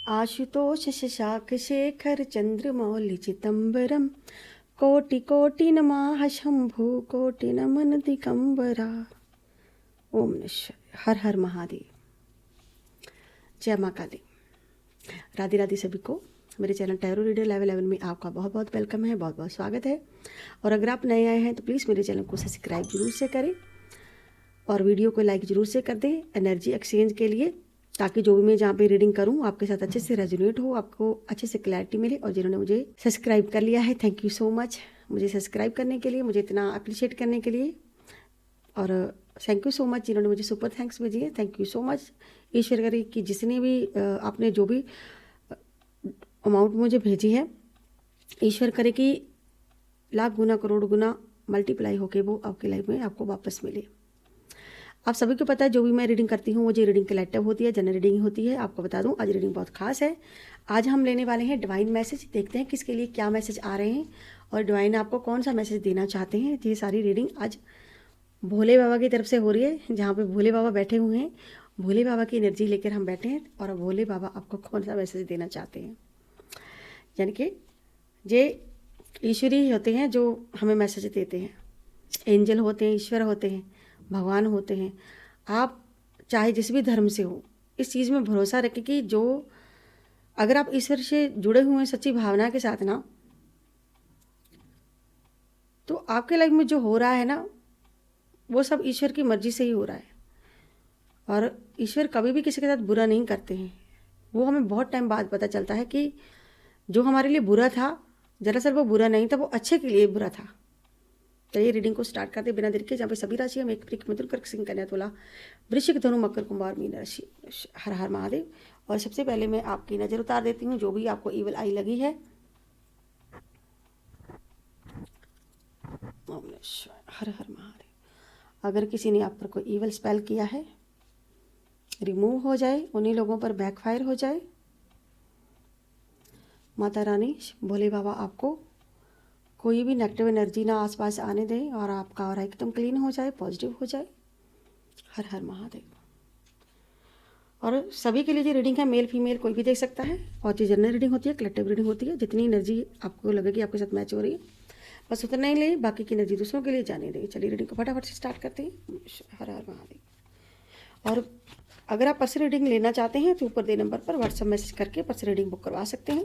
आशुतोष शशाक शेखर चंद्रमौलि चिदंबरम कोटि कोटि नमः शंभु कोटि नमन दिगंबरा। ओम नमः शिवाय। हर हर महादेव। जय माँ काली। राधे राधे सभी को। मेरे चैनल टैरो रीडर लेवल 11 में आपका बहुत बहुत वेलकम है, बहुत बहुत स्वागत है। और अगर आप नए आए हैं तो प्लीज़ मेरे चैनल को सब्सक्राइब जरूर से करें और वीडियो को लाइक ज़रूर से कर दें एनर्जी एक्सचेंज के लिए, ताकि जो भी मैं जहाँ पे रीडिंग करूँ आपके साथ अच्छे से रेजोनेट हो, आपको अच्छे से क्लैरिटी मिले। और जिन्होंने मुझे सब्सक्राइब कर लिया है, थैंक यू सो मच मुझे सब्सक्राइब करने के लिए, मुझे इतना अप्रिशिएट करने के लिए। और थैंक यू सो मच जिन्होंने मुझे सुपर थैंक्स भेजी है, थैंक यू सो मच। ईश्वर करे कि जिसने भी आपने जो भी अमाउंट मुझे भेजी है, ईश्वर करे कि लाख गुना करोड़ गुना मल्टीप्लाई होके वो आपकी लाइफ में आपको वापस मिले। आप सभी को पता है जो भी मैं रीडिंग करती हूँ मुझे रीडिंग कलेक्टिव होती है, जनरल रीडिंग होती है। आपको बता दूँ आज रीडिंग बहुत खास है। आज हम लेने वाले हैं डिवाइन मैसेज। देखते हैं किसके लिए क्या मैसेज आ रहे हैं और डिवाइन आपको कौन सा मैसेज देना चाहते हैं। ये सारी रीडिंग आज भोले बाबा की तरफ से हो रही है, जहाँ पे भोले बाबा बैठे हुए हैं। भोले बाबा की एनर्जी लेकर हम बैठे हैं और भोले बाबा आपको कौन सा मैसेज देना चाहते हैं। यानी कि ये ईश्वरी होते हैं जो हमें मैसेज देते हैं। एंजल होते हैं, ईश्वर होते हैं, भगवान होते हैं। आप चाहे जिस भी धर्म से हो, इस चीज़ में भरोसा रखें कि जो अगर आप ईश्वर से जुड़े हुए हैं सच्ची भावना के साथ ना, तो आपके लाइफ में जो हो रहा है ना वो सब ईश्वर की मर्जी से ही हो रहा है। और ईश्वर कभी भी किसी के साथ बुरा नहीं करते हैं। वो हमें बहुत टाइम बाद पता चलता है कि जो हमारे लिए बुरा था दरअसल वो बुरा नहीं था, वो अच्छे के लिए बुरा था। चलिए रीडिंग को स्टार्ट करते बिना देर के, जहाँ पे सभी राशि हम एक प्रिक मिथुन कर्क सिंह कन्या तुला वृश्चिक धनु मकर कुंभार मीन राशि। हर हर महादेव। और सबसे पहले मैं आपकी नज़र उतार देती हूँ जो भी आपको ईवल आई लगी है। हर हर महादेव। अगर किसी ने आप पर कोई ईवल स्पेल किया है रिमूव हो जाए, उन्हीं लोगों पर बैकफायर हो जाए। माता रानी भोले बाबा आपको कोई भी नेगेटिव एनर्जी ना आसपास आने दें और आपका और एकदम क्लीन हो जाए, पॉजिटिव हो जाए। हर हर महादेव। और सभी के लिए जो रीडिंग है मेल फीमेल कोई भी देख सकता है। और जो जनरल रीडिंग होती है, कलेक्टिव रीडिंग होती है। जितनी एनर्जी आपको लगे कि आपके साथ मैच हो रही है बस उतना ही ले, बाकी की एनर्जी दूसरों के लिए जाने दें। चलिए रीडिंग को फटाफट से स्टार्ट करते हैं। हर हर महादेव। और अगर आप पर्सनल रीडिंग लेना चाहते हैं तो ऊपर दे नंबर पर व्हाट्सएप मैसेज करके पर्सनल रीडिंग बुक करवा सकते हैं,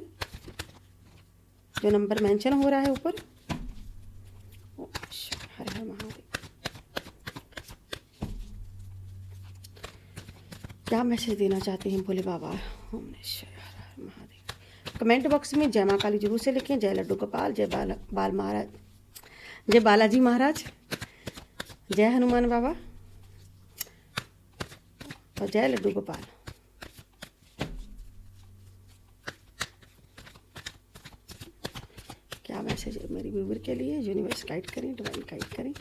जो नंबर मेंशन हो रहा है ऊपर। हर हर महादेव। क्या मैसेज देना चाहते हैं भोले बाबा। ओम नमः शिवाय। हर हर महादेव। कमेंट बॉक्स में जय माँ काली जरूर से लिखें। जय लड्डू गोपाल, जय बाल महाराज, जय बालाजी महाराज, जय हनुमान बाबा और जय लड्डू गोपाल। क्या मैसेज है मेरी व्यूवर के लिए। यूनिवर्स गाइड करें, डिवाइन गाइड करें।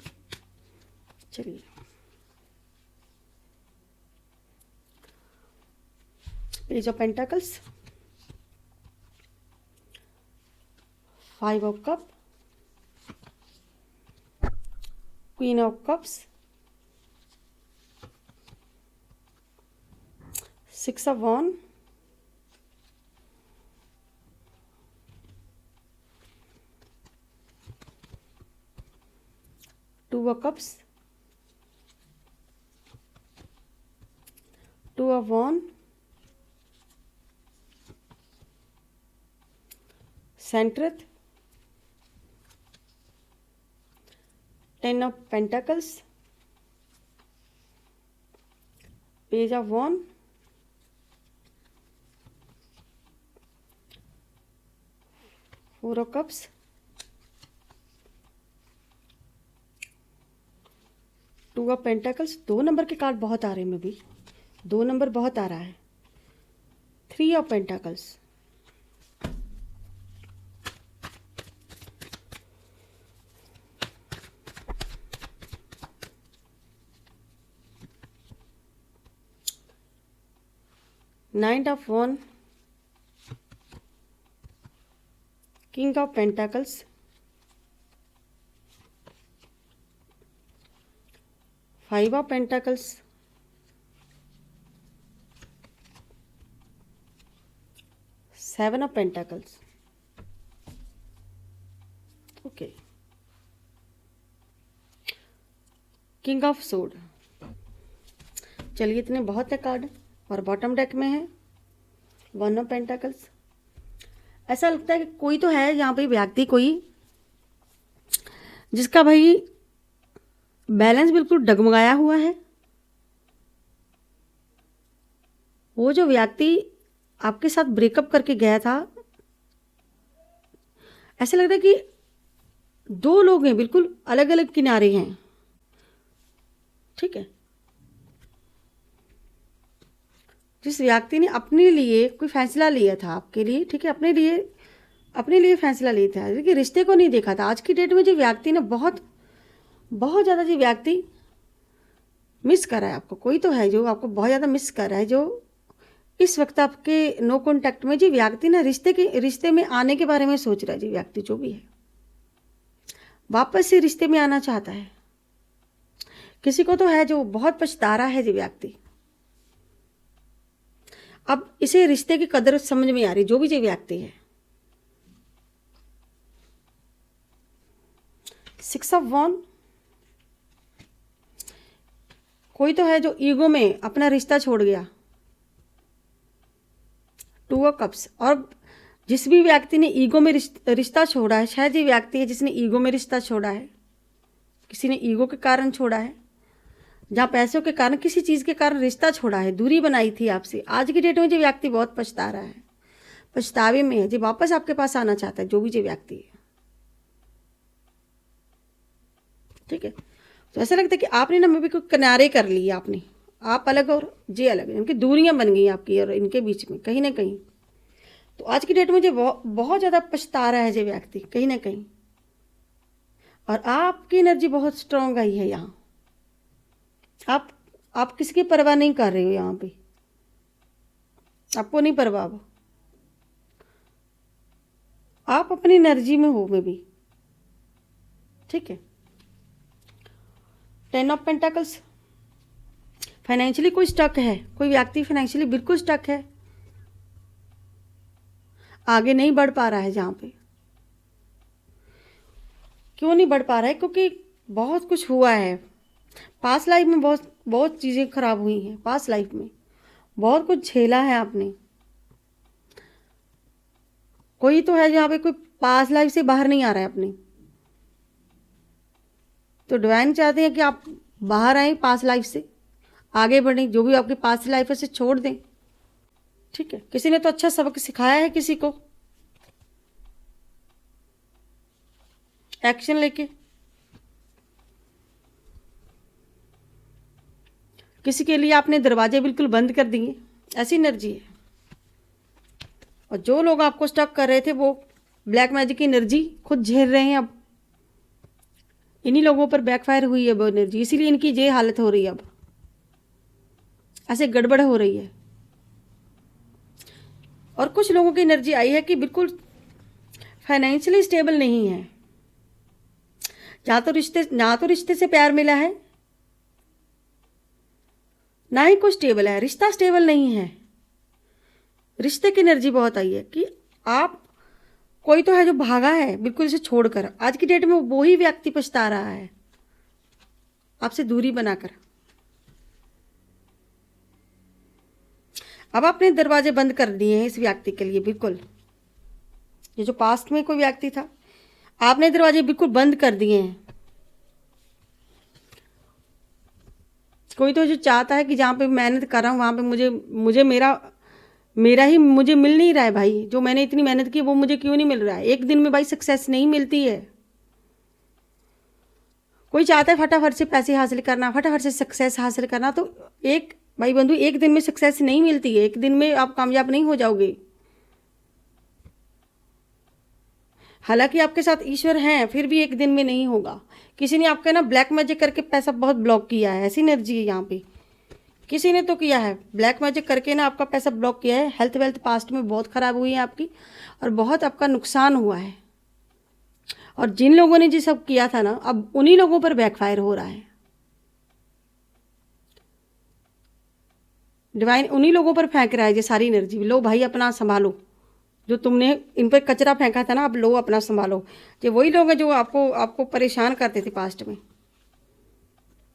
चलिए page of pentacles, 5 of cup, queen of cups, 6 of wand, 2 of cups, 2 of wand, सेंट्रेट, 10 of pentacles, page of wand, 4 of cups, 2 of pentacles. 2 number के कार्ड बहुत आ रहे हैं, में भी 2 नंबर बहुत आ रहा है। 3 of pentacles, 9 of wand, king of pentacles, 5 of pentacles, 7 of pentacles, okay, king of sword. चलिए इतने बहुत है कार्ड। और बॉटम डेक में है 1 ऑफ पेंटाकल्स। ऐसा लगता है कि कोई तो है यहाँ पे व्यक्ति, कोई जिसका भाई बैलेंस बिल्कुल डगमगाया हुआ है। वो जो व्यक्ति आपके साथ ब्रेकअप करके गया था, ऐसा लग रहा है कि 2 लोग हैं, बिल्कुल अलग अलग किनारे हैं, ठीक है। जिस व्यक्ति ने अपने लिए कोई फैसला लिया था आपके लिए, ठीक है, अपने लिए फैसला लिया था, लेकिन रिश्ते को नहीं देखा था। आज की डेट में जो व्यक्ति ने बहुत ज़्यादा जो व्यक्ति मिस कर रहा है आपको, कोई तो है जो आपको बहुत ज़्यादा मिस कर रहा है, जो इस वक्त आपके नो कॉन्टैक्ट में जी व्यक्ति ना रिश्ते में आने के बारे में सोच रहा है। जी व्यक्ति जो भी है वापस से रिश्ते में आना चाहता है। किसी को तो है जो बहुत पछता रहा है जी व्यक्ति। अब इसे रिश्ते की कदर समझ में आ रही, जो भी जी व्यक्ति है। 6 ऑफ वॉन्ड, कोई तो है जो ईगो में अपना रिश्ता छोड़ गया। 2 ऑफ कप्स, और जिस भी व्यक्ति ने ईगो में रिश्ता छोड़ा है, शायद ये व्यक्ति है जिसने ईगो में रिश्ता छोड़ा है। किसी ने ईगो के कारण छोड़ा है, जहाँ पैसों के कारण, किसी चीज़ के कारण रिश्ता छोड़ा है, दूरी बनाई थी आपसे। आज की डेट में जो व्यक्ति बहुत पछता रहा है, पछतावे में है जी, वापस आपके पास आना चाहता है, जो भी जो व्यक्ति है, ठीक है। तो ऐसा लगता है कि आपने ना मे भी कोई किनारे कर लिए आपने, आप अलग और जे अलग, इनकी दूरियां बन गई आपकी और इनके बीच में कहीं ना कहीं। तो आज की डेट में जो बहुत ज़्यादा पछता रहा है जो व्यक्ति कहीं ना कहीं, और आपकी एनर्जी बहुत स्ट्रांग आई है यहाँ। आप किसी की परवाह नहीं कर रहे हो यहाँ पे, आपको नहीं परवाह, आप अपनी एनर्जी में हो में भी, ठीक है। 10 ऑफ पेंटाकल्स, फाइनेंशियली कोई स्टक है, कोई व्यक्ति फाइनेंशियली बिल्कुल स्टक है, आगे नहीं बढ़ पा रहा है। जहाँ पे क्यों नहीं बढ़ पा रहा है? क्योंकि बहुत कुछ हुआ है पास्ट लाइफ में, बहुत चीज़ें खराब हुई हैं पास्ट लाइफ में, बहुत कुछ झेला है आपने। कोई तो है जहाँ पे कोई पास्ट लाइफ से बाहर नहीं आ रहा है अपने, तो डिवाइन चाहते हैं कि आप बाहर आए पास्ट लाइफ से, आगे बढ़ें, जो भी आपकी पास्ट लाइफ है उसे छोड़ दें, ठीक है। किसी ने तो अच्छा सबक सिखाया है किसी को, एक्शन लेके। किसी के लिए आपने दरवाजे बिल्कुल बंद कर दिए, ऐसी एनर्जी है। और जो लोग आपको स्टक कर रहे थे वो ब्लैक मैजिक की एनर्जी खुद झेल रहे हैं। अब इन्हीं लोगों पर बैकफायर हुई है वो एनर्जी, इसीलिए इनकी ये हालत हो रही है। अब ऐसे गड़बड़ हो रही है। और कुछ लोगों की एनर्जी आई है कि बिल्कुल फाइनेंशियली स्टेबल नहीं है। ना तो रिश्ते से प्यार मिला है, ना ही कुछ स्टेबल है, रिश्ता स्टेबल नहीं है। रिश्ते की एनर्जी बहुत आई है कि आप, कोई तो है जो भागा है बिल्कुल इसे छोड़कर। आज की डेट में वो ही व्यक्ति पछता रहा है आपसे दूरी बनाकर। अब आपने दरवाजे बंद कर दिए हैं इस व्यक्ति के लिए बिल्कुल। ये जो पास्ट में कोई व्यक्ति था, आपने दरवाजे बिल्कुल बंद कर दिए हैं। कोई तो जो चाहता है कि जहाँ पे मेहनत कर रहा हूँ वहाँ पे मुझे मेरा ही मुझे मिल नहीं रहा है भाई, जो मैंने इतनी मेहनत की वो मुझे क्यों नहीं मिल रहा है। एक दिन में भाई सक्सेस नहीं मिलती है। कोई चाहता है फटाफट से पैसे हासिल करना, फटाफट से सक्सेस हासिल करना, तो एक भाई बंधु एक दिन में सक्सेस नहीं मिलती है, एक दिन में आप कामयाब नहीं हो जाओगे। हालांकि आपके साथ ईश्वर हैं, फिर भी एक दिन में नहीं होगा। किसी ने आपका ना ब्लैक मैजिक करके पैसा बहुत ब्लॉक किया है, ऐसी एनर्जी है यहाँ पे। किसी ने तो किया है ब्लैक मैजिक करके ना आपका पैसा ब्लॉक किया है। हेल्थ वेल्थ पास्ट में बहुत ख़राब हुई है आपकी, और बहुत आपका नुकसान हुआ है। और जिन लोगों ने जी सब किया था ना, अब उन्हीं लोगों पर बैकफायर हो रहा है। डिवाइन उन्हीं लोगों पर फेंक रहा है ये सारी एनर्जी। लो भाई अपना संभालो, जो तुमने इन पर कचरा फेंका था ना, अब लो अपना संभालो। ये वही लोग हैं जो आपको आपको परेशान करते थे पास्ट में।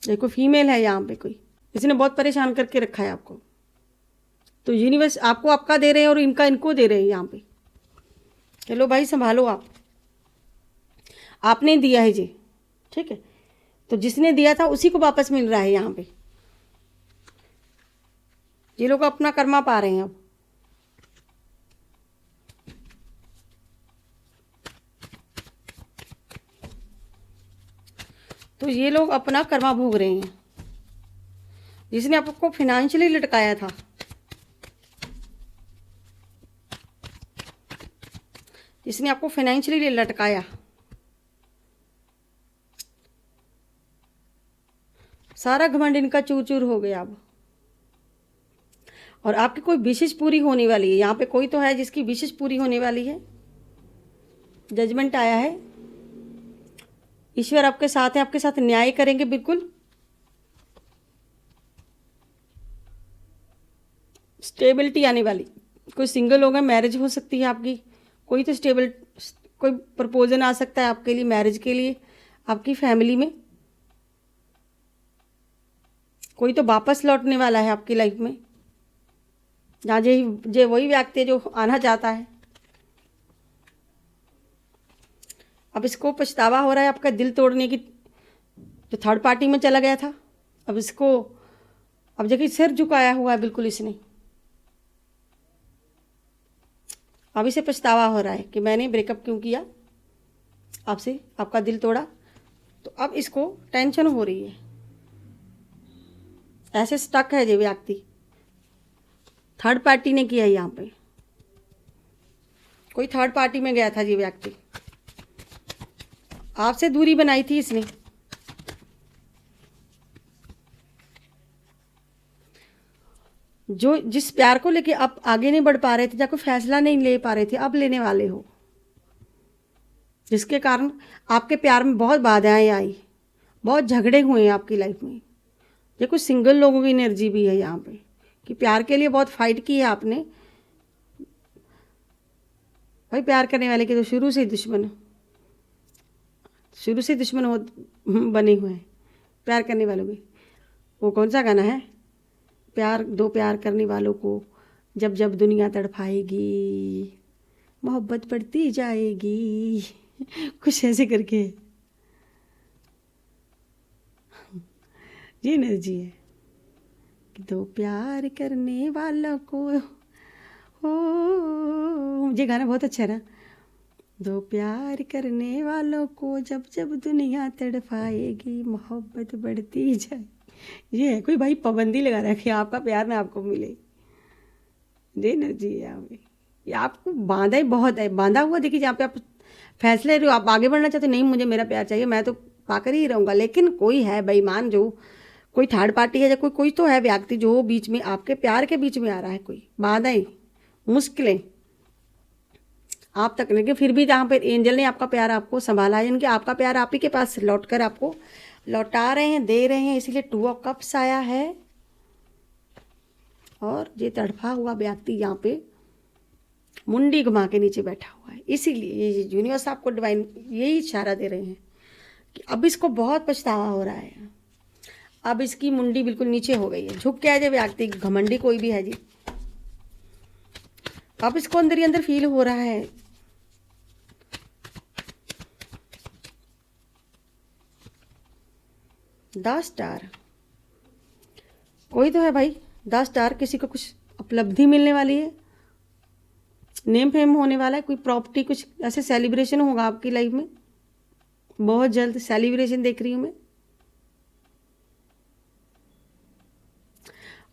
देखो फीमेल है यहाँ पे कोई, इसने बहुत परेशान करके रखा है आपको। तो यूनिवर्स आपको आपका दे रहे हैं और इनका इनको दे रहे हैं यहाँ पे। चलो भाई संभालो आप, आपने दिया है जी, ठीक है। तो जिसने दिया था उसी को वापस मिल रहा है यहाँ पे। ये लोग अपना कर्मा पा रहे हैं अब। तो ये लोग अपना कर्मा भोग रहे हैं। जिसने आपको फिनेंशियली लटकाया था, जिसने आपको फाइनेंशियली लटकाया, सारा घमंड इनका चूर चूर हो गया अब। और आपकी कोई विशेष पूरी होने वाली है। यहाँ पे कोई तो है जिसकी विशेष पूरी होने वाली है। जजमेंट आया है, ईश्वर आपके साथ है, आपके साथ न्याय करेंगे बिल्कुल। स्टेबिलिटी आने वाली। कोई सिंगल होगा, मैरिज हो सकती है आपकी। कोई तो स्टेबल, कोई प्रपोजल आ सकता है आपके लिए मैरिज के लिए आपकी फैमिली में। कोई तो वापस लौटने वाला है आपकी लाइफ में। जहाँ जे वही व्यक्ति है जो आना चाहता है। अब इसको पछतावा हो रहा है आपका दिल तोड़ने की, जो थर्ड पार्टी में चला गया था। अब इसको, अब देखिए सिर झुकाया हुआ है बिल्कुल इसने। अब इसे पछतावा हो रहा है कि मैंने ब्रेकअप क्यों किया आपसे, आपका दिल तोड़ा। तो अब इसको टेंशन हो रही है, ऐसे स्टक है ये व्यक्ति। थर्ड पार्टी ने किया यहाँ पे, कोई थर्ड पार्टी में गया था ये व्यक्ति, आपसे दूरी बनाई थी इसने। जो जिस प्यार को लेके आप आगे नहीं बढ़ पा रहे थे, या कोई फैसला नहीं ले पा रहे थे, अब लेने वाले हो। जिसके कारण आपके प्यार में बहुत बाधाएं आई, बहुत झगड़े हुए हैं आपकी लाइफ में। ये कुछ सिंगल लोगों की एनर्जी भी है यहाँ पे कि प्यार के लिए बहुत फाइट की है आपने। भाई प्यार करने वाले के तो शुरू से दुश्मन हो बने हुए हैं प्यार करने वालों के। वो कौन सा गाना है, प्यार दो प्यार करने वालों को जब जब दुनिया तड़पाएगी मोहब्बत बढ़ती जाएगी, कुछ ऐसे करके ये एनर्जी है कि दो प्यार करने वालों को हो। मुझे गाना बहुत अच्छा है ना, दो प्यार करने वालों को जब जब दुनिया तड़पाएगी मोहब्बत बढ़ती जाए। ये है, कोई भाई पाबंदी लगा रहा है कि आपका प्यार ना आपको मिले। ये एनर्जी है यहाँ पे। ये आपको बांधा ही बहुत है, बांधा हुआ। देखिए जहाँ पे आप फैसले रहे हो, आप आगे बढ़ना चाहते हो, नहीं मुझे मेरा प्यार चाहिए, मैं तो पाकर ही रहूँगा। लेकिन कोई है बेईमान, जो कोई थर्ड पार्टी है या कोई तो है व्यक्ति जो बीच में, आपके प्यार के बीच में आ रहा है। कोई बाधाएं, मुश्किलें आप तक, लेकिन फिर भी जहाँ पे एंजल ने आपका प्यार आपको संभाला है, यानी कि आपका प्यार आप ही के पास लौट कर आपको लौटा रहे हैं, दे रहे हैं। इसीलिए 2 ऑफ कप्स आया है। और ये तड़फा हुआ व्यक्ति यहाँ पे मुंडी घुमा के नीचे बैठा हुआ है। इसीलिए ये यूनिवर्स आपको डिवाइन यही इशारा दे रहे हैं कि अब इसको बहुत पछतावा हो रहा है। अब इसकी मुंडी बिल्कुल नीचे हो गई है, झुक के है जो व्यक्ति, घमंडी कोई भी है जी। अब इसको अंदर ही अंदर फील हो रहा है। द स्टार, कोई तो है भाई द स्टार। किसी को कुछ उपलब्धि मिलने वाली है, नेम फेम होने वाला है, कोई प्रॉपर्टी, कुछ ऐसे सेलिब्रेशन होगा आपकी लाइफ में बहुत जल्द। सेलिब्रेशन देख रही हूँ मैं।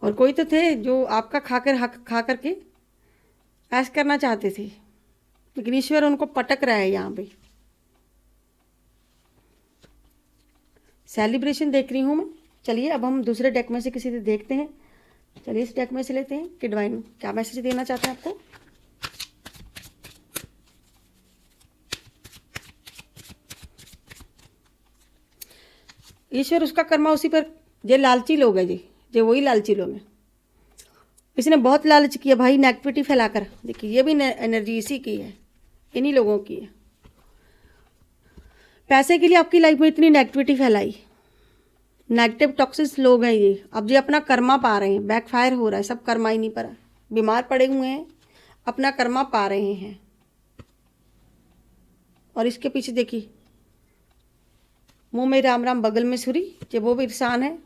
और कोई तो थे जो आपका खा करके ऐश करना चाहते थे, लेकिन ईश्वर उनको पटक रहा है यहाँ पे। सेलिब्रेशन देख रही हूँ मैं। चलिए अब हम दूसरे डेक में से किसी से देखते हैं। चलिए इस डेक में से लेते हैं कि डिवाइन क्या मैसेज देना चाहते हैं आपको। ईश्वर उसका कर्मा उसी पर। ये लालची लोग हैं जी, ये वही लालची लोग हैं। इसने बहुत लालच किया भाई नेगेटिविटी फैलाकर। देखिए ये भी एनर्जी इसी की है, इन्हीं लोगों की है। पैसे के लिए आपकी लाइफ में इतनी नेगेटिविटी फैलाई, नेगेटिव टॉक्सिक लोग हैं ये। अब ये अपना कर्मा पा रहे हैं, बैकफायर हो रहा है, सब कर्मा ही नहीं पड़ा, बीमार पड़े हुए हैं, अपना कर्मा पा रहे हैं। और इसके पीछे देखिए मुंह में राम राम बगल में छुरी, ये वो भी इंसान है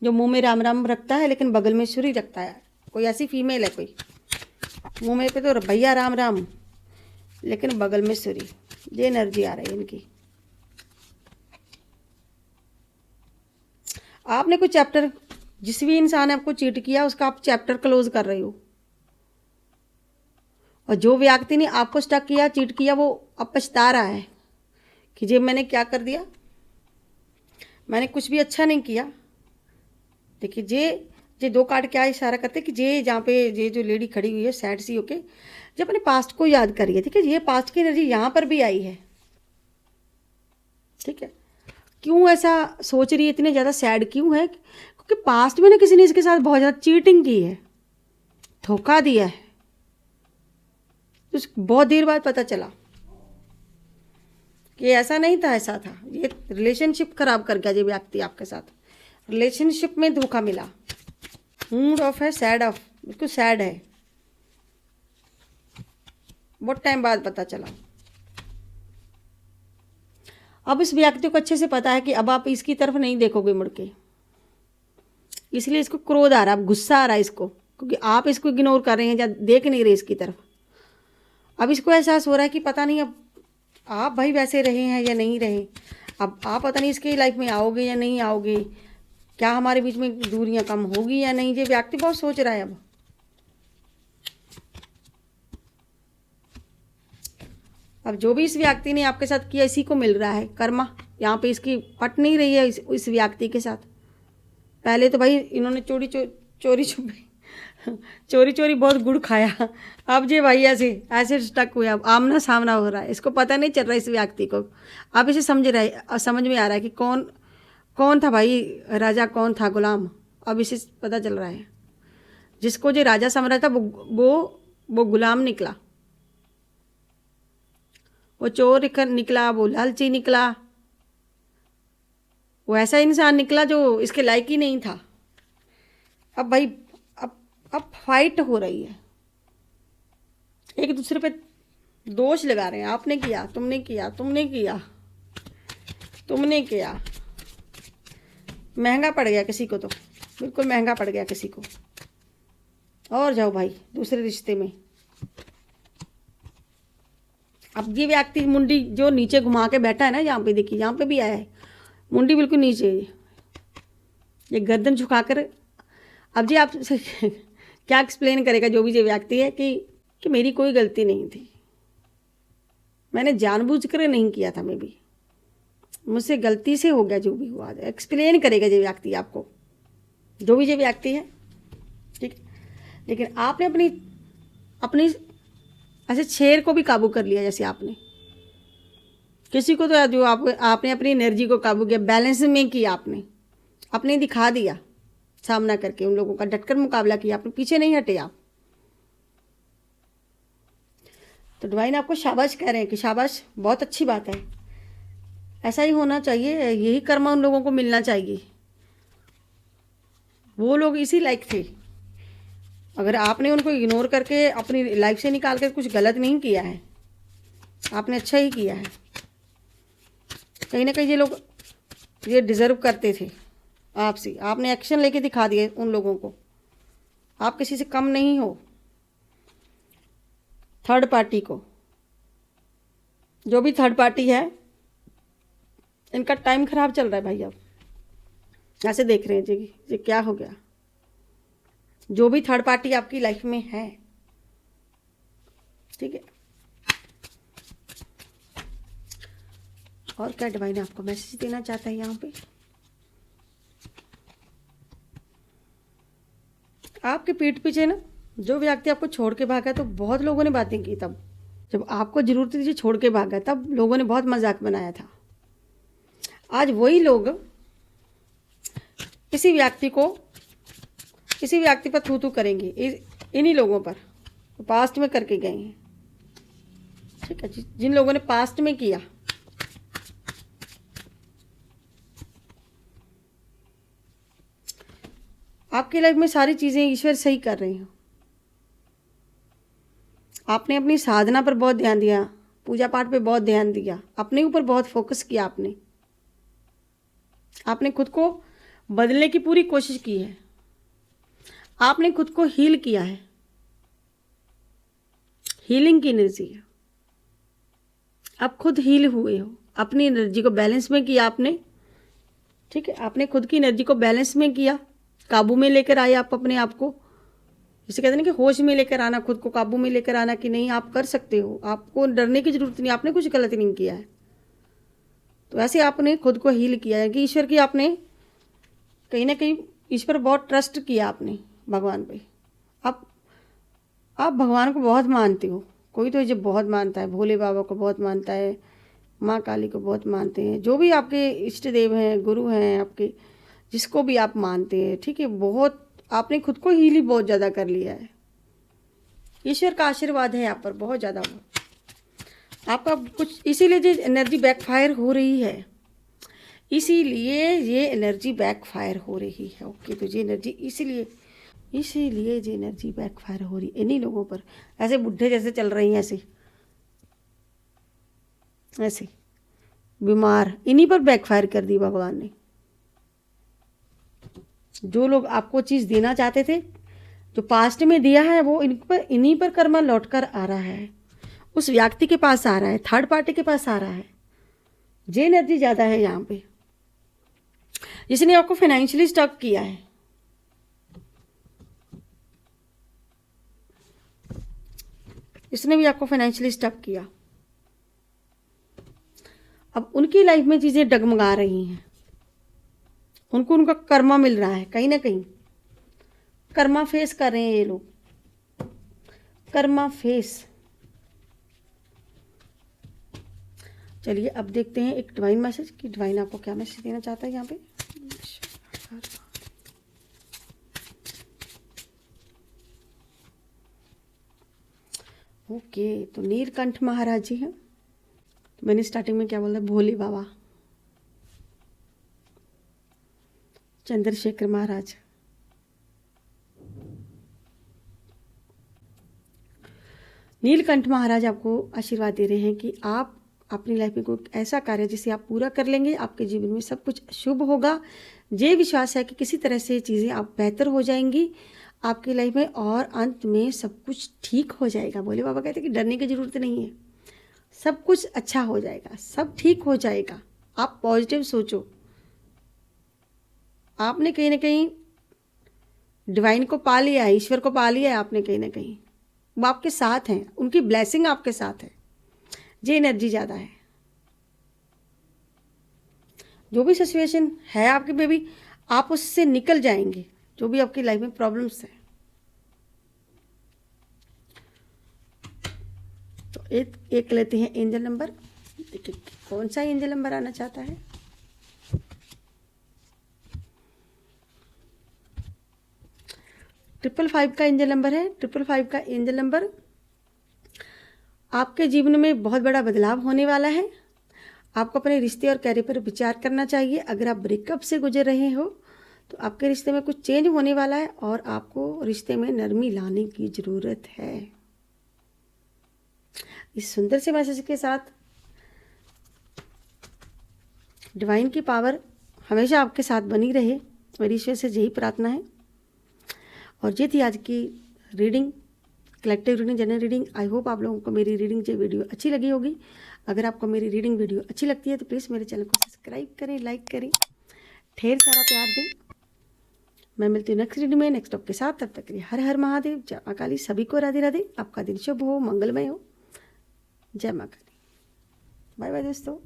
जो मुंह में राम राम रखता है लेकिन बगल में छुरी रखता है। कोई ऐसी फीमेल है, कोई मुंह में पे तो भैया राम राम लेकिन बगल में छुरी। ये एनर्जी आ रही है इनकी। आपने कोई चैप्टर, जिस भी इंसान ने आपको चीट किया उसका आप चैप्टर क्लोज कर रहे हो, और जो व्यक्ति ने आपको स्टक किया, चीट किया, वो अब पछता रहा है कि जे मैंने क्या कर दिया, मैंने कुछ भी अच्छा नहीं किया। देखिए जे दो कार्ड क्या इशारा करते हैं कि जे जहाँ पे ये जो लेडी खड़ी हुई है सैड सी होके, जब अपने पास्ट को याद करिए। ठीक है, ये पास्ट की एनर्जी यहाँ पर भी आई है। ठीक है, क्यों ऐसा सोच रही है, इतने ज़्यादा सैड क्यों है? क्योंकि पास्ट में ना किसी ने इसके साथ बहुत ज़्यादा चीटिंग की है, धोखा दिया है। तो बहुत देर बाद पता चला कि ऐसा नहीं था, ऐसा था। ये रिलेशनशिप खराब कर गया ये व्यक्ति आपके साथ, रिलेशनशिप में धोखा मिला। मूड ऑफ है, सैड ऑफ, बिल्कुल सैड है। बहुत टाइम बाद पता चला। अब इस व्यक्ति को अच्छे से पता है कि अब आप इसकी तरफ नहीं देखोगे मुड़ के, इसलिए इसको क्रोध आ रहा है, गुस्सा आ रहा है इसको, क्योंकि आप इसको इग्नोर कर रहे हैं या देख नहीं रहे इसकी तरफ। अब इसको एहसास हो रहा है कि पता नहीं अब आप भाई वैसे रहे हैं या नहीं रहे, अब आप पता नहीं इसकी लाइफ में आओगे या नहीं आओगे, क्या हमारे बीच में दूरियां कम होगी या नहीं। ये व्यक्ति बहुत सोच रहा है। अब जो भी इस व्यक्ति ने आपके साथ किया इसी को मिल रहा है कर्मा। यहाँ पे इसकी पट नहीं रही है इस व्यक्ति के साथ। पहले तो भाई इन्होंने चोरी चोरी बहुत गुड़ खाया, अब ये भाई ऐसे स्टक हुए, अब आमना सामना हो रहा है। इसको पता नहीं चल रहा इस व्यक्ति को, अब इसे समझ में आ रहा है कि कौन था भाई राजा, कौन था गुलाम। अब इसे पता चल रहा है जिसको जो राजा समझ रहा था वो गुलाम निकला, वो चोर निकला, वो लालची निकला, वो ऐसा इंसान निकला जो इसके लायक ही नहीं था। अब भाई अब फाइट हो रही है, एक दूसरे पे दोष लगा रहे हैं, आपने किया, तुमने किया, तुमने किया, तुमने किया। महंगा पड़ गया किसी को, तो बिल्कुल महंगा पड़ गया किसी को। और जाओ भाई दूसरे रिश्ते में। अब ये व्यक्ति मुंडी जो नीचे घुमा के बैठा है ना, यहाँ पे देखिए, यहाँ पे भी आया है मुंडी बिल्कुल नीचे, ये गर्दन झुकाकर। अब जी आप क्या एक्सप्लेन करेगा जो भी ये व्यक्ति है कि मेरी कोई गलती नहीं थी, मैंने जानबूझकर नहीं किया था, मैं भी मुझसे गलती से हो गया, जो भी हुआ। एक्सप्लेन करेगा ये व्यक्ति आपको, जो भी ये व्यक्ति है। ठीक, लेकिन आपने अपनी ऐसे शेर को भी काबू कर लिया, जैसे आपने किसी को तो जो आपने अपनी एनर्जी को काबू किया, बैलेंस में किया, आपने दिखा दिया, सामना करके उन लोगों का डटकर मुकाबला किया, आपने पीछे नहीं हटे आप। तो डिवाइन आपको शाबाश कह रहे हैं कि शाबाश, बहुत अच्छी बात है, ऐसा ही होना चाहिए, यही कर्म उन लोगों को मिलना चाहिए। वो लोग इसी लायक थे। अगर आपने उनको इग्नोर करके अपनी लाइफ से निकाल कर कुछ गलत नहीं किया है, आपने अच्छा ही किया है। कहीं ना कहीं ये लोग ये डिज़र्व करते थे आपसे, आपने एक्शन लेके दिखा दिए उन लोगों को। आप किसी से कम नहीं हो। थर्ड पार्टी को, जो भी थर्ड पार्टी है, इनका टाइम खराब चल रहा है भाई। अब ऐसे देख रहे हैं जी ये क्या हो गया। जो भी थर्ड पार्टी आपकी लाइफ में है, ठीक है। और क्या डिवाइन आपको मैसेज देना चाहता है यहाँ पे? आपके पीठ पीछे ना जो व्यक्ति आपको छोड़ के भागा, तो बहुत लोगों ने बातें की। तब जब आपको जरूरत थी छोड़ के भागा, तब लोगों ने बहुत मजाक बनाया था। आज वही लोग किसी व्यक्ति को किसी व्यक्ति पर थू थू करेंगे, इन्हीं लोगों पर पास्ट में करके गए हैं। ठीक है, जिन लोगों ने पास्ट में किया, आपकी लाइफ में सारी चीजें ईश्वर सही कर रहे हैं। आपने अपनी साधना पर बहुत ध्यान दिया, पूजा पाठ पे बहुत ध्यान दिया, अपने ऊपर बहुत फोकस किया, आपने खुद को बदलने की पूरी कोशिश की है, आपने खुद को हील किया है, हीलिंग की एनर्जी है। आप खुद हील हुए हो, अपनी एनर्जी को बैलेंस में किया आपने। ठीक है, आपने खुद की एनर्जी को बैलेंस में किया, काबू में लेकर आए आप अपने आप को। जिसे कहते हैं ना कि होश में लेकर आना, खुद को काबू में लेकर आना कि नहीं आप कर सकते हो, आपको डरने की जरूरत नहीं, आपने कुछ गलत नहीं किया है। तो ऐसे आपने खुद को हील किया है कि ईश्वर की आपने कहीं ना कहीं ईश्वर बहुत ट्रस्ट किया आपने भगवान पे। आप भगवान को बहुत मानते हो, कोई तो जब बहुत मानता है, भोले बाबा को बहुत मानता है, माँ काली को बहुत मानते हैं, जो भी आपके इष्ट देव हैं, गुरु हैं आपके, जिसको भी आप मानते हैं। ठीक है, बहुत आपने खुद को हील ही बहुत ज़्यादा कर लिया है। ईश्वर का आशीर्वाद है आप पर बहुत ज़्यादा। आपका कुछ इसीलिए ये एनर्जी बैकफायर हो रही है, इसीलिए ये एनर्जी बैकफायर हो रही है। ओके, तो ये एनर्जी इसीलिए ये एनर्जी बैकफायर हो रही है इन्हीं लोगों पर। ऐसे बुढ़े जैसे चल रही हैं, ऐसे बीमार, इन्हीं पर बैकफायर कर दी भगवान ने। जो लोग आपको चीज़ देना चाहते थे, जो पास्ट में दिया है, वो इन्हीं पर कर्मा लौट कर आ रहा है, उस व्यक्ति के पास आ रहा है, थर्ड पार्टी के पास आ रहा है। ये एनर्जी ज़्यादा है यहाँ पे, जिसने आपको फाइनेंशियली स्टक किया है। इसने भी आपको फाइनेंशियली स्टक किया। अब उनकी लाइफ में चीज़ें डगमगा रही हैं, उनको उनका कर्मा मिल रहा है, कहीं ना कहीं कर्मा फेस कर रहे हैं ये लोग, कर्मा फेस। चलिए अब देखते हैं एक डिवाइन मैसेज कि डिवाइन आपको क्या मैसेज देना चाहता है यहाँ पे। ओके, तो नीलकंठ महाराज जी हैं। तो मैंने स्टार्टिंग में क्या बोला, भोले बाबा, चंद्रशेखर महाराज, नीलकंठ महाराज आपको आशीर्वाद दे रहे हैं कि आप अपनी लाइफ में कोई ऐसा कार्य जिसे आप पूरा कर लेंगे, आपके जीवन में सब कुछ शुभ होगा। ये विश्वास है कि किसी तरह से चीज़ें आप बेहतर हो जाएंगी आपकी लाइफ में, और अंत में सब कुछ ठीक हो जाएगा। भोले बाबा कहते हैं कि डरने की ज़रूरत नहीं है, सब कुछ अच्छा हो जाएगा, सब ठीक हो जाएगा। आप पॉजिटिव सोचो। आपने कहीं ना कहीं डिवाइन को पा लिया है, ईश्वर को पा लिया है आपने कहीं ना कहीं, वो आपके साथ हैं, उनकी ब्लेसिंग आपके साथ है। ये एनर्जी ज़्यादा है। जो भी सिचुएशन है आपकी बेबी, आप उससे निकल जाएंगे, जो भी आपकी लाइफ में प्रॉब्लम्स है। तो एक लेते हैं एंजल नंबर, देखिए कौन सा एंजल नंबर आना चाहता है। ट्रिपल 5 का एंजल नंबर है। ट्रिपल 5 का एंजल नंबर आपके जीवन में बहुत बड़ा बदलाव होने वाला है। आपको अपने रिश्ते और कैरियर पर विचार करना चाहिए। अगर आप ब्रेकअप से गुजर रहे हो तो आपके रिश्ते में कुछ चेंज होने वाला है, और आपको रिश्ते में नरमी लाने की ज़रूरत है। इस सुंदर से मैसेज के साथ डिवाइन की पावर हमेशा आपके साथ बनी रहे, मेरी ईश्वर से यही प्रार्थना है। और ये थी आज की reading, collective reading, general reading. I hope आप लोगों को मेरी रीडिंग जो वीडियो अच्छी लगी होगी। अगर आपको मेरी रीडिंग वीडियो अच्छी लगती है तो प्लीज़ मेरे चैनल को सब्सक्राइब करें, लाइक करें, ढेर सारा प्यार दें। मैं मिलती हूँ नेक्स्ट रीडिंग में नेक्स्ट टॉप के साथ। तब तक के लिए हर हर महादेव, जय माँ काली। सभी को राधे राधे। आपका दिन शुभ हो, मंगलमय हो। जय माँ काली। बाय बाय दोस्तों।